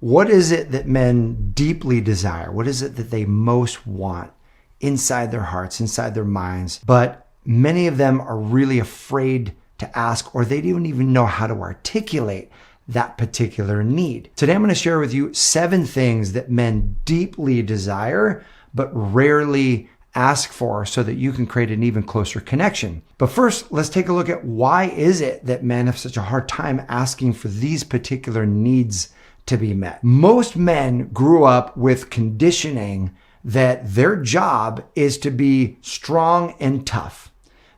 What is it that men deeply desire? What is it that they most want inside their hearts, inside their minds? But many of them are really afraid to ask, or they don't even know how to articulate that particular need. Today, I'm going to share with you 7 things that men deeply desire, but rarely ask for, so that you can create an even closer connection. But first, let's take a look at why is it that men have such a hard time asking for these particular needs to be met. Most men grew up with conditioning that their job is to be strong and tough.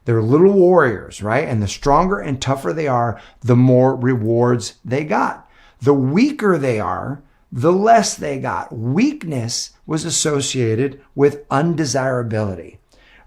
They're little warriors, right? And the stronger and tougher they are, the more rewards they got. The weaker they are, the less they got. Weakness was associated with undesirability,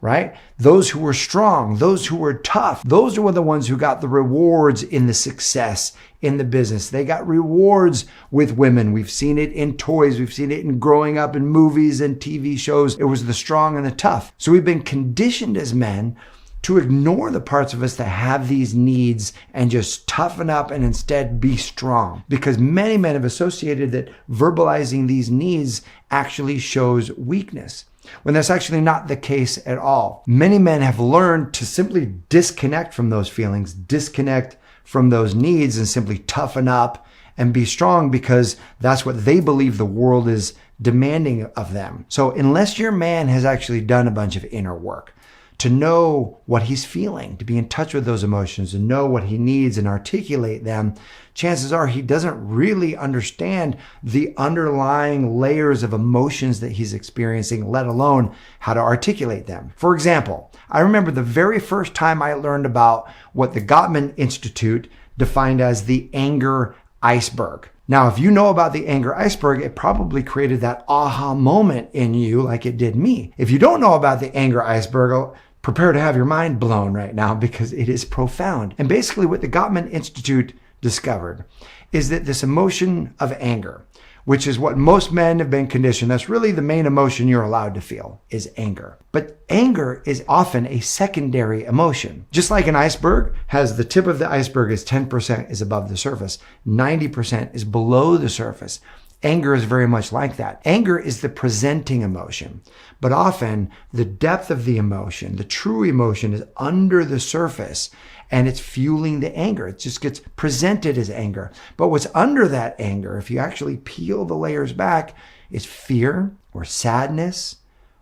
right? Those who were strong, those who were tough, those were the ones who got the rewards in the success in the business. They got rewards with women. We've seen it in toys. We've seen it in growing up in movies and TV shows. It was the strong and the tough. So we've been conditioned as men to ignore the parts of us that have these needs and just toughen up and instead be strong. Because many men have associated that verbalizing these needs actually shows weakness, when that's actually not the case at all. Many men have learned to simply disconnect from those feelings, disconnect from those needs, and simply toughen up and be strong because that's what they believe the world is demanding of them. So unless your man has actually done a bunch of inner work, to know what he's feeling, to be in touch with those emotions, and know what he needs and articulate them, chances are he doesn't really understand the underlying layers of emotions that he's experiencing, let alone how to articulate them. For example, I remember the very first time I learned about what the Gottman Institute defined as the anger iceberg. Now, if you know about the anger iceberg, it probably created that aha moment in you like it did me. If you don't know about the anger iceberg, prepare to have your mind blown right now because it is profound. And basically what the Gottman Institute discovered is that this emotion of anger, which is what most men have been conditioned, that's really the main emotion you're allowed to feel, is anger. But anger is often a secondary emotion. Just like an iceberg has the tip of the iceberg is 10% is above the surface, 90% is below the surface. Anger is very much like that. Anger is the presenting emotion, but often the depth of the emotion, the true emotion, is under the surface and it's fueling the anger. It just gets presented as anger. But what's under that anger, if you actually peel the layers back, is fear or sadness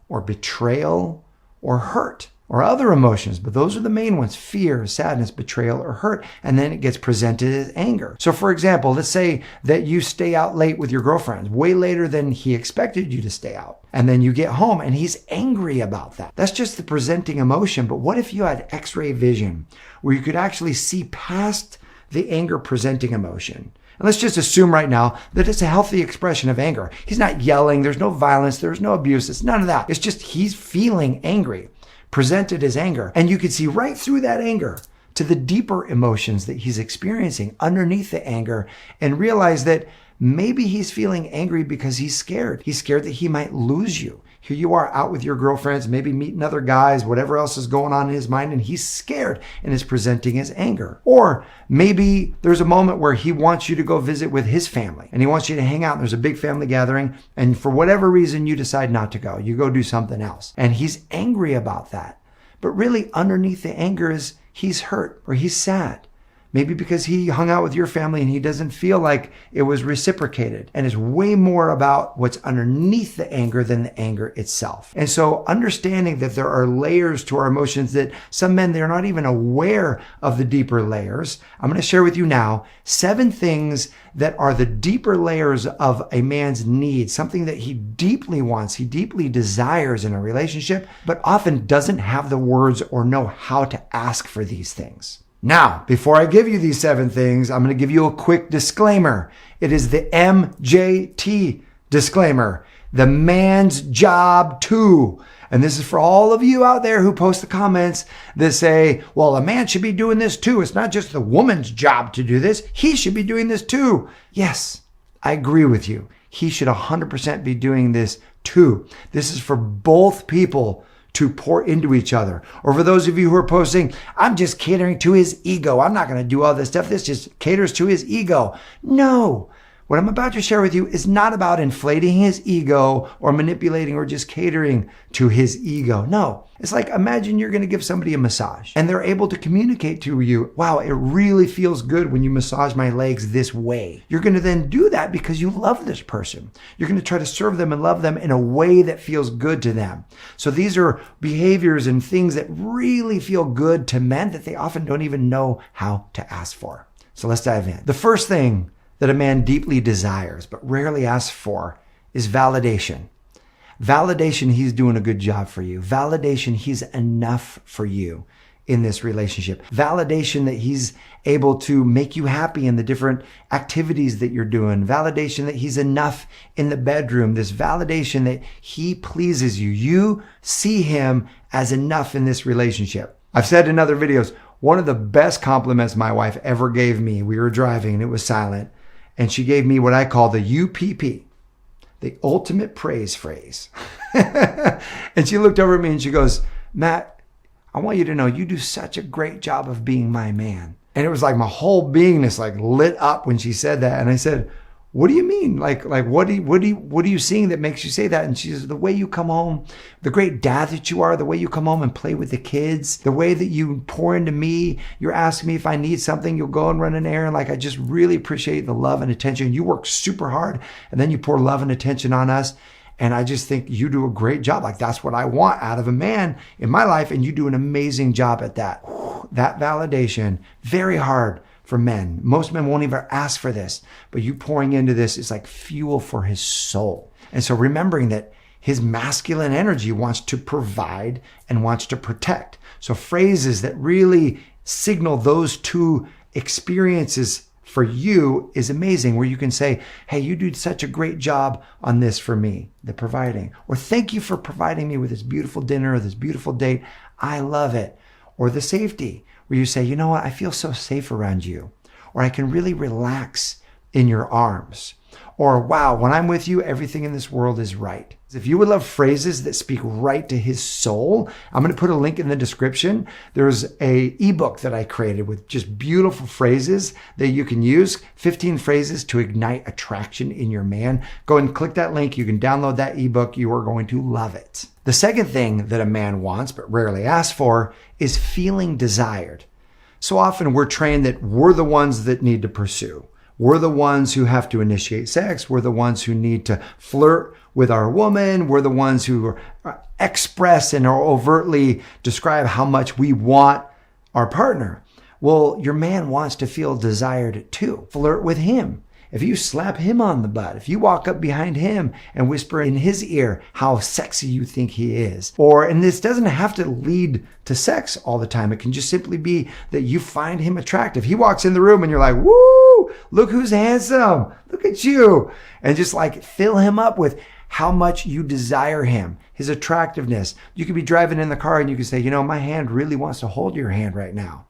or betrayal or hurt or other emotions. But those are the main ones: fear, sadness, betrayal, or hurt. And then it gets presented as anger. So for example, let's say that you stay out late with your girlfriend, way later than he expected you to stay out. And then you get home and he's angry about that. That's just the presenting emotion. But what if you had X-ray vision where you could actually see past the anger presenting emotion? And let's just assume right now that it's a healthy expression of anger. He's not yelling. There's no violence. There's no abuse. It's none of that. It's just he's feeling angry, presented as anger. And you can see right through that anger to the deeper emotions that he's experiencing underneath the anger, and realize that maybe he's feeling angry because he's scared. He's scared that he might lose you. Here you are out with your girlfriends, maybe meeting other guys, whatever else is going on in his mind, and he's scared and is presenting his anger. Or maybe there's a moment where he wants you to go visit with his family and he wants you to hang out. There's a big family gathering, and for whatever reason you decide not to go. You go do something else. And he's angry about that. But really underneath the anger is he's hurt or he's sad. Maybe because he hung out with your family and he doesn't feel like it was reciprocated. And it's way more about what's underneath the anger than the anger itself. And so understanding that there are layers to our emotions, that some men, they're not even aware of the deeper layers. I'm going to share with you now 7 things that are the deeper layers of a man's needs, something that he deeply wants, he deeply desires in a relationship, but often doesn't have the words or know how to ask for these things. Now, before I give you these 7 things, I'm going to give you a quick disclaimer. It is the MJT disclaimer, the man's job too. And this is for all of you out there who post the comments that say, well, a man should be doing this too. It's not just the woman's job to do this. He should be doing this too. Yes, I agree with you. He should 100% be doing this too. This is for both people to pour into each other. Or for those of you who are posting, I'm just catering to his ego. I'm not going to do all this stuff. This just caters to his ego. No, What I'm about to share with you is not about inflating his ego or manipulating or just catering to his ego. No, it's like imagine you're going to give somebody a massage and they're able to communicate to you, wow, it really feels good when you massage my legs this way. You're going to then do that because you love this person. You're going to try to serve them and love them in a way that feels good to them. So these are behaviors and things that really feel good to men that they often don't even know how to ask for. So let's dive in. The first thing that a man deeply desires but rarely asks for is validation. Validation he's doing a good job for you. Validation he's enough for you in this relationship. Validation that he's able to make you happy in the different activities that you're doing. Validation that he's enough in the bedroom. This validation that he pleases you. You see him as enough in this relationship. I've said in other videos, one of the best compliments my wife ever gave me, we were driving and it was silent, and she gave me what I call the UPP, the ultimate praise phrase. And she looked over at me and she goes, Matt, I want you to know you do such a great job of being my man. And it was like my whole beingness like lit up when she said that. And I said, what do you mean? Like what are you seeing that makes you say that? And she says, the way you come home, the great dad that you are, the way you come home and play with the kids, the way that you pour into me, you're asking me if I need something, you'll go and run an errand. Like I just really appreciate the love and attention. You work super hard and then you pour love and attention on us. And I just think you do a great job. Like that's what I want out of a man in my life. And you do an amazing job at that. That validation, very hard for men. Most men won't even ask for this, but you pouring into this is like fuel for his soul. And so remembering that his masculine energy wants to provide and wants to protect. So phrases that really signal those two experiences for you is amazing, where you can say, hey, you do such a great job on this for me, the providing, or thank you for providing me with this beautiful dinner or this beautiful date. I love it. Or the safety, where you say, you know what, I feel so safe around you, or I can really relax in your arms, or wow, when I'm with you, everything in this world is right. If you would love phrases that speak right to his soul, I'm going to put a link in the description. There's a ebook that I created with just beautiful phrases that you can use, 15 phrases to ignite attraction in your man. Go and click that link. You can download that ebook. You are going to love it. The second thing that a man wants but rarely asks for is feeling desired. So often we're trained that we're the ones that need to pursue. We're the ones who have to initiate sex. We're the ones who need to flirt with our woman. We're the ones who express and or overtly describe how much we want our partner. Well, your man wants to feel desired too. Flirt with him. If you slap him on the butt, if you walk up behind him and whisper in his ear how sexy you think he is, and this doesn't have to lead to sex all the time. It can just simply be that you find him attractive. He walks in the room and you're like, woo, look who's handsome. Look at you. And just like fill him up with how much you desire him, his attractiveness. You could be driving in the car and you could say, you know, my hand really wants to hold your hand right now.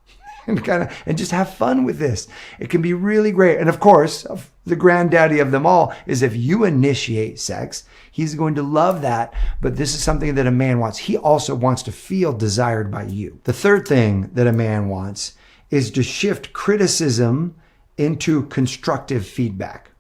And just have fun with this. It can be really great. And of course, the granddaddy of them all is if you initiate sex, he's going to love that. But this is something that a man wants. He also wants to feel desired by you. The third thing that a man wants is to shift criticism into constructive feedback.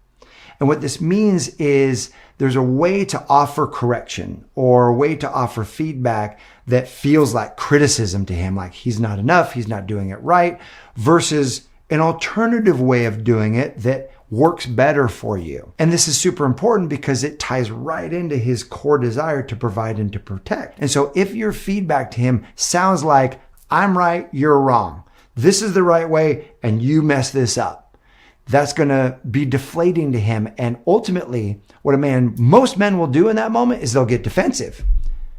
And what this means is there's a way to offer correction or a way to offer feedback that feels like criticism to him, like he's not enough, he's not doing it right, versus an alternative way of doing it that works better for you. And this is super important because it ties right into his core desire to provide and to protect. And so if your feedback to him sounds like, I'm right, you're wrong, this is the right way, and you mess this up, that's going to be deflating to him. And ultimately, what most men will do in that moment is they'll get defensive.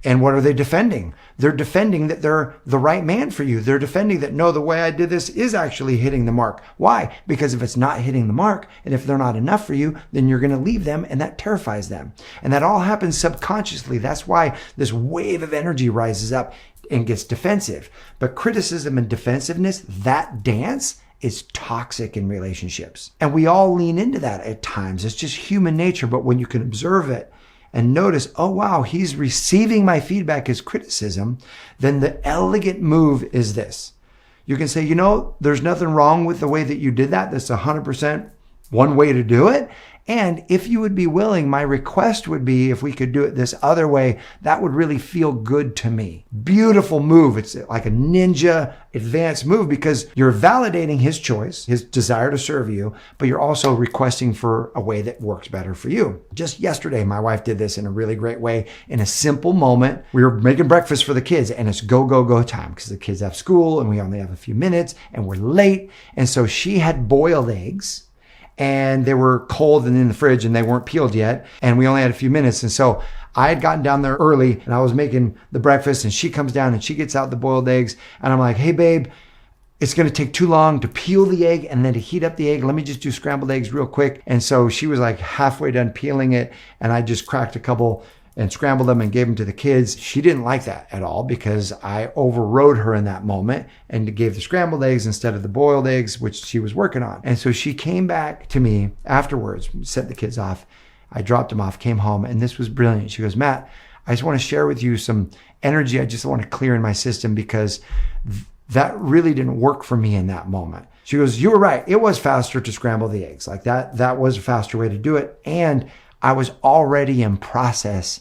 And what are they defending? They're defending that they're the right man for you. They're defending that, no, the way I did this is actually hitting the mark. Why? Because if it's not hitting the mark, and if they're not enough for you, then you're going to leave them, and that terrifies them. And that all happens subconsciously. That's why this wave of energy rises up and gets defensive. But criticism and defensiveness, that dance, is toxic in relationships. And we all lean into that at times. It's just human nature. But when you can observe it and notice, oh, wow, he's receiving my feedback as criticism, then the elegant move is this. You can say, you know, there's nothing wrong with the way that you did that. That's 100% one way to do it. And if you would be willing, my request would be if we could do it this other way, that would really feel good to me. Beautiful move. It's like a ninja advanced move because you're validating his choice, his desire to serve you, but you're also requesting for a way that works better for you. Just yesterday, my wife did this in a really great way in a simple moment. We were making breakfast for the kids and it's go, go, go time because the kids have school and we only have a few minutes and we're late. And so she had boiled eggs. And they were cold and in the fridge and they weren't peeled yet. And we only had a few minutes. And so I had gotten down there early and I was making the breakfast and she comes down and she gets out the boiled eggs. And I'm like, hey, babe, it's going to take too long to peel the egg and then to heat up the egg. Let me just do scrambled eggs real quick. And so she was like halfway done peeling it. And I just cracked a couple and scrambled them and gave them to the kids. She didn't like that at all because I overrode her in that moment and gave the scrambled eggs instead of the boiled eggs, which she was working on. And so she came back to me afterwards, sent the kids off. I dropped them off, came home, and this was brilliant. She goes, Matt, I just want to share with you some energy I just want to clear in my system because that really didn't work for me in that moment. She goes, you were right. It was faster to scramble the eggs. Like that was a faster way to do it. And I was already in process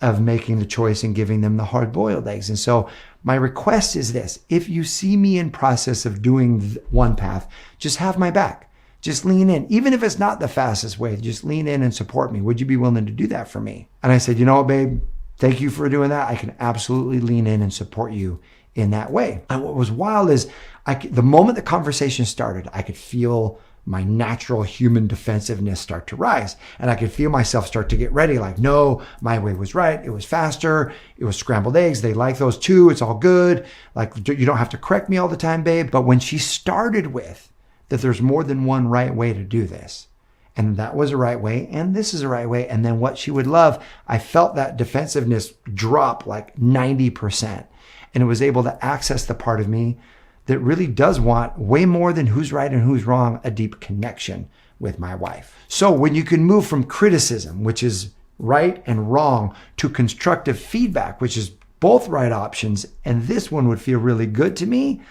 of making the choice and giving them the hard-boiled eggs. And so my request is this. If you see me in process of doing one path, just have my back. Just lean in. Even if it's not the fastest way, just lean in and support me. Would you be willing to do that for me? And I said, you know what, babe? Thank you for doing that. I can absolutely lean in and support you in that way. And what was wild is the moment the conversation started, I could feel my natural human defensiveness start to rise. And I could feel myself start to get ready. Like, no, my way was right. It was faster. It was scrambled eggs. They like those too. It's all good. Like, you don't have to correct me all the time, babe. But when she started with that there's more than one right way to do this, and that was a right way, and this is a right way, and then what she would love, I felt that defensiveness drop like 90%. And it was able to access the part of me that really does want way more than who's right and who's wrong, a deep connection with my wife. So when you can move from criticism, which is right and wrong, to constructive feedback, which is both right options, and this one would feel really good to me,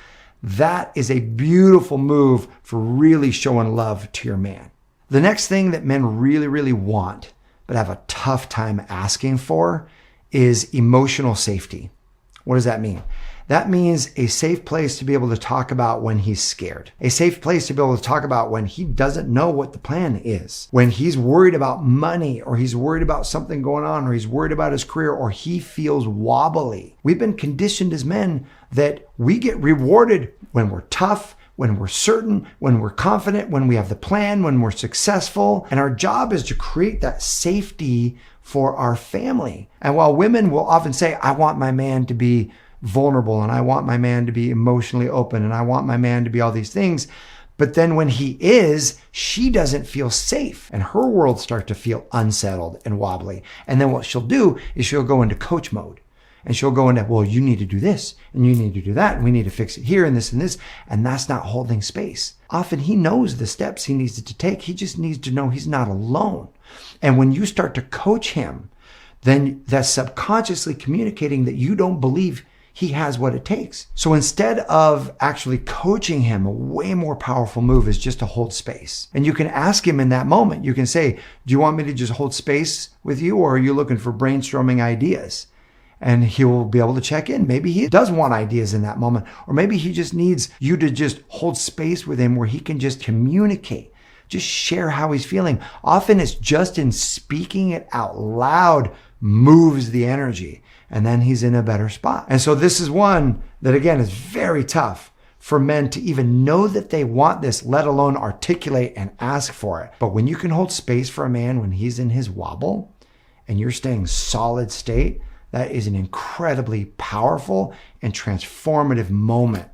that is a beautiful move for really showing love to your man. The next thing that men really, really want, but have a tough time asking for, is emotional safety. What does that mean? That means a safe place to be able to talk about when he's scared. A safe place to be able to talk about when he doesn't know what the plan is. When he's worried about money, or he's worried about something going on, or he's worried about his career, or he feels wobbly. We've been conditioned as men that we get rewarded when we're tough, when we're certain, when we're confident, when we have the plan, when we're successful. And our job is to create that safety for our family. And while women will often say, I want my man to be vulnerable, and I want my man to be emotionally open, and I want my man to be all these things. But then when he is, she doesn't feel safe, and her world starts to feel unsettled and wobbly. And then what she'll do is she'll go into coach mode, and she'll go into, well, you need to do this and you need to do that, and we need to fix it here and this and this. And that's not holding space. Often he knows the steps he needs to take. He just needs to know he's not alone. And when you start to coach him, then that's subconsciously communicating that you don't believe he has what it takes. So instead of actually coaching him, a way more powerful move is just to hold space. And you can ask him in that moment. You can say, do you want me to just hold space with you, or are you looking for brainstorming ideas? And he will be able to check in. Maybe he does want ideas in that moment, or maybe he just needs you to just hold space with him where he can just communicate, just share how he's feeling. Often it's just in speaking it out loud moves the energy, and then he's in a better spot. And so this is one that, again, is very tough for men to even know that they want this, let alone articulate and ask for it. But when you can hold space for a man when he's in his wobble and you're staying solid state, that is an incredibly powerful and transformative moment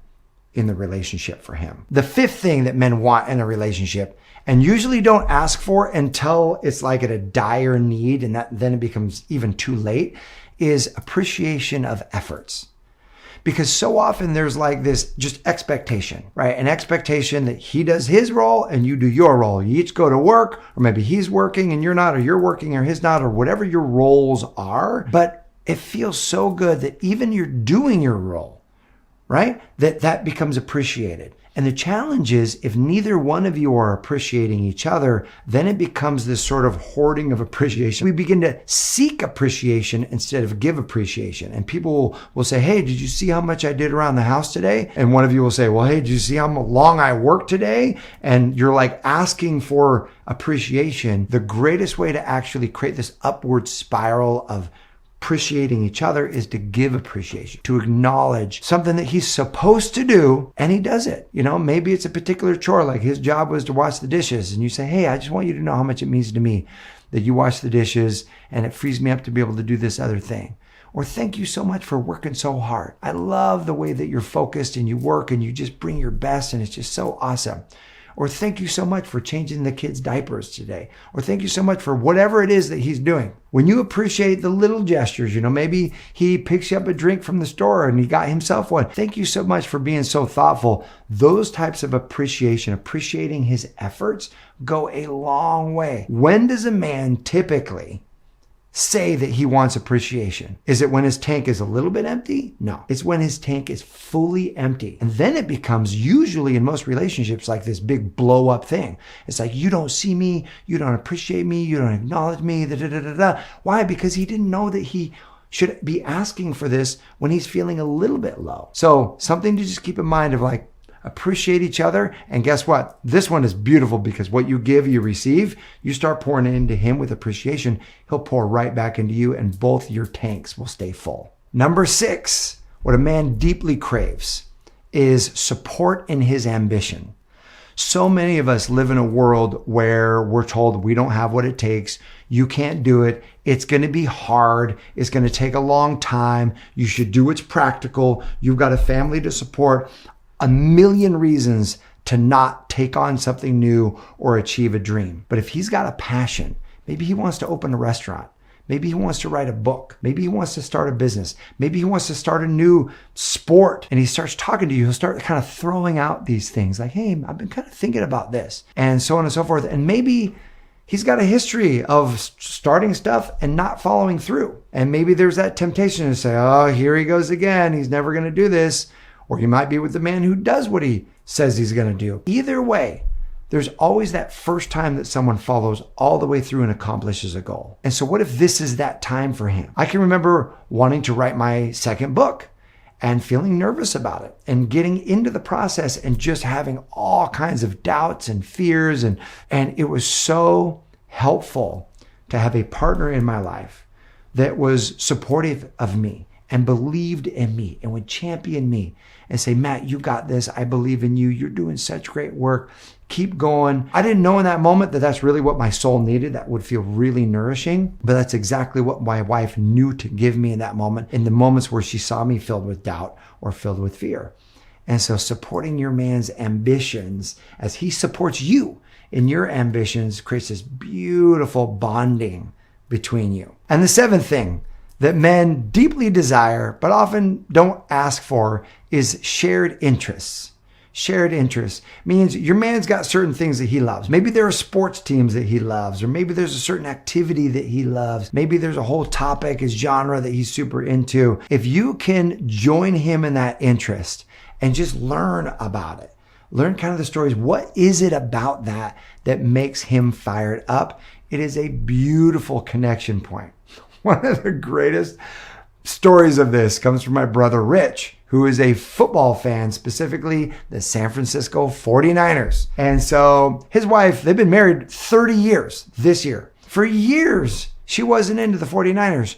in the relationship for him. The fifth thing that men want in a relationship, and usually don't ask for until it's like at a dire need, and then it becomes even too late, is appreciation of efforts. Because so often there's like this just expectation, right? An expectation that he does his role and you do your role. You each go to work, or maybe he's working and you're not, or you're working or he's not, or whatever your roles are. But it feels so good that even you're doing your role, right? That becomes appreciated. And the challenge is if neither one of you are appreciating each other, then it becomes this sort of hoarding of appreciation. We begin to seek appreciation instead of give appreciation. And people will say, hey, did you see how much I did around the house today? And one of you will say, well, hey, did you see how long I worked today? And you're like asking for appreciation. The greatest way to actually create this upward spiral of appreciating each other is to give appreciation, to acknowledge something that he's supposed to do and he does it. Maybe it's a particular chore, like his job was to wash the dishes, and you say, hey, I just want you to know how much it means to me that you wash the dishes and it frees me up to be able to do this other thing. Or thank you so much for working so hard. I love the way that you're focused and you work and you just bring your best and it's just so awesome. Or thank you so much for changing the kids' diapers today. Or thank you so much for whatever it is that he's doing. When you appreciate the little gestures, maybe he picks you up a drink from the store and he got himself one. Thank you so much for being so thoughtful. Those types of appreciation, appreciating his efforts, go a long way. When does a man typically say that he wants appreciation? Is it when his tank is a little bit empty? No, it's when his tank is fully empty. And then it becomes, usually in most relationships, like this big blow up thing. It's like, you don't see me, you don't appreciate me, you don't acknowledge me, da, da, da, da, da. Why? Because he didn't know that he should be asking for this when he's feeling a little bit low. So something to just keep in mind of like, appreciate each other. And guess what? This one is beautiful because what you give, you receive. You start pouring into him with appreciation, he'll pour right back into you and both your tanks will stay full. Number 6, what a man deeply craves is support in his ambition. So many of us live in a world where we're told we don't have what it takes. You can't do it. It's going to be hard. It's going to take a long time. You should do what's practical. You've got a family to support. A million reasons to not take on something new or achieve a dream. But if he's got a passion, maybe he wants to open a restaurant. Maybe he wants to write a book. Maybe he wants to start a business. Maybe he wants to start a new sport. And he starts talking to you. He'll start kind of throwing out these things like, hey, I've been kind of thinking about this, and so on and so forth. And maybe he's got a history of starting stuff and not following through. And maybe there's that temptation to say, oh, here he goes again. He's never going to do this. Or you might be with the man who does what he says he's going to do. Either way, there's always that first time that someone follows all the way through and accomplishes a goal. And so what if this is that time for him? I can remember wanting to write my second book and feeling nervous about it and getting into the process and just having all kinds of doubts and fears. And it was so helpful to have a partner in my life that was supportive of me and believed in me and would champion me and say, Matt, you got this. I believe in you. You're doing such great work. Keep going. I didn't know in that moment that that's really what my soul needed. That would feel really nourishing. But that's exactly what my wife knew to give me in that moment, in the moments where she saw me filled with doubt or filled with fear. And so supporting your man's ambitions as he supports you in your ambitions creates this beautiful bonding between you. And the 7th thing that men deeply desire, but often don't ask for, is shared interests. Shared interests means your man's got certain things that he loves. Maybe there are sports teams that he loves, or maybe there's a certain activity that he loves. Maybe there's a whole topic, his genre that he's super into. If you can join him in that interest and just learn about it, learn kind of the stories. What is it about that makes him fired up? It is a beautiful connection point. One of the greatest stories of this comes from my brother Rich, who is a football fan, specifically the San Francisco 49ers. And so his wife, they've been married 30 years this year. For years, she wasn't into the 49ers.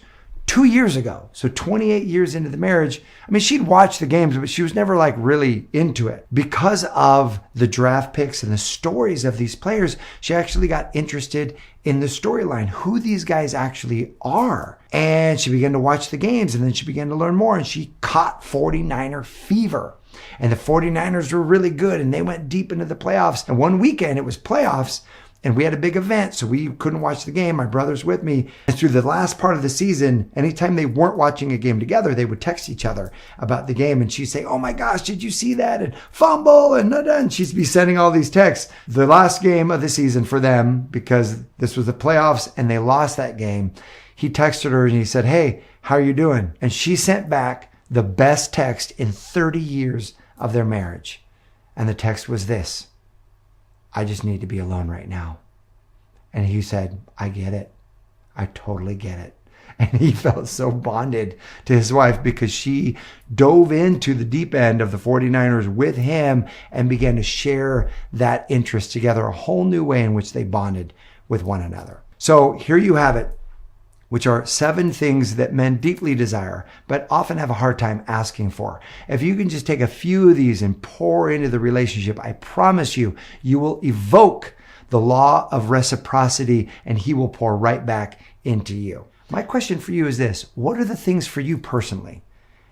2 years ago, so 28 years into the marriage, I mean, she'd watch the games, but she was never like really into it. Because of the draft picks and the stories of these players, she actually got interested in the storyline, who these guys actually are. And she began to watch the games, and then she began to learn more, and she caught 49er fever. And the 49ers were really good, and they went deep into the playoffs. And one weekend, it was playoffs, and we had a big event, so we couldn't watch the game. My brother's with me. And through the last part of the season, anytime they weren't watching a game together, they would text each other about the game. And she'd say, oh my gosh, did you see that? And fumble and da-da. And she'd be sending all these texts. The last game of the season for them, because this was the playoffs and they lost that game, he texted her and he said, hey, how are you doing? And she sent back the best text in 30 years of their marriage. And the text was this: I just need to be alone right now. And he said, I get it. I totally get it. And he felt so bonded to his wife because she dove into the deep end of the 49ers with him and began to share that interest together, a whole new way in which they bonded with one another. So here you have it, which are 7 things that men deeply desire, but often have a hard time asking for. If you can just take a few of these and pour into the relationship, I promise you, you will evoke the law of reciprocity and he will pour right back into you. My question for you is this: what are the things for you personally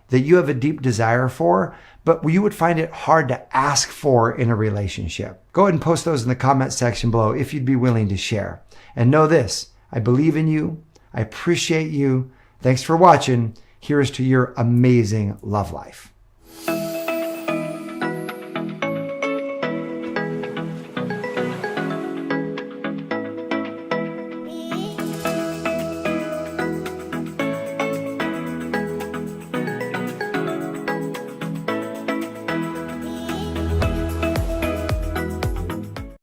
that you have a deep desire for, but you would find it hard to ask for in a relationship? Go ahead and post those in the comment section below if you'd be willing to share. And know this: I believe in you. I appreciate you. Thanks for watching. Here's to your amazing love life.